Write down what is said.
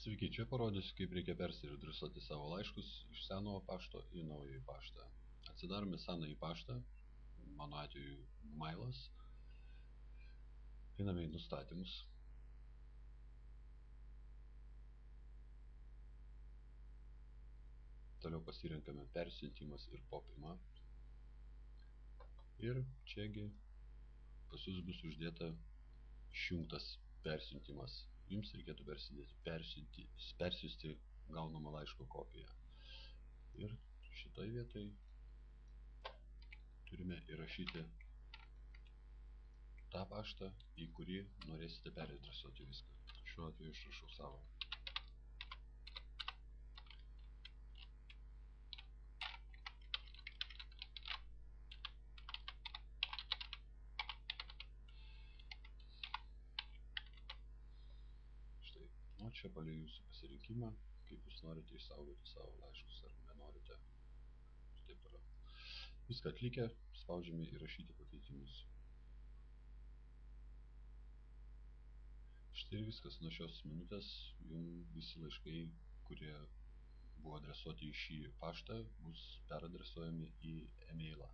Sveiki, čia parodysiu, kaip reikia persiadresuoti savo laiškus iš senojo pašto į naująjį paštą. Atsidarome senąjį paštą, mano atveju Gmailas, einame į nustatymus. Toliau pasirenkame persiuntimas ir popimą. Ir čiagi pas jūs bus uždėta išjungtas persiuntimas. Jums reikėtų persiųsti gaunamą laiško kopiją. Ir šitoj vietoj turime įrašyti tą paštą, į kurį norėsite peradresuoti viską. Šiuo atveju aš rašau savo. Štai, o čia palei jūsų pasirinkimą, kaip jūs norite išsaugoti savo laiškus ar nenorite. Ir taip toliau. Viską atlikę, spaudžiame įrašyti pakeitimus. Štai ir viskas. Nuo šios minutės jums visi laiškai, kurie buvo adresuoti į šį paštą, bus peradresuojami į e-mailą.